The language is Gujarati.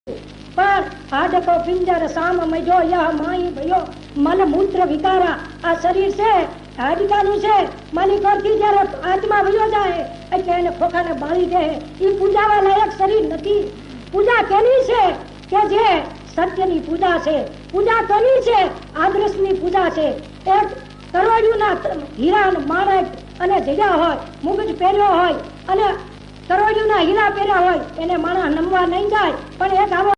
પણ હાડકો પિંજર સામ મજો યહ માઈ ભયો મલ મૂત્ર વિકારા આ શરીર છે હાડકાનું છે મલિકોર થી જ્યારે આત્મા વયો જાય એટલે એને ખોખાને બાળી દે એ પૂજાવા લાયક શરીર નથી। પૂજા કેની છે કે જે સત્યની પૂજા છે। પૂજા કોની છે? આદર્શની પૂજા છે। એક કરોડિયુંના હીરા માણેક અને જગ્યા હોય મુગજ પહેર્યો હોય અને કરોડિયુંના હીરા પહેર્યા હોય એને માણસ નમવા નહીં જાય પણ એક આવો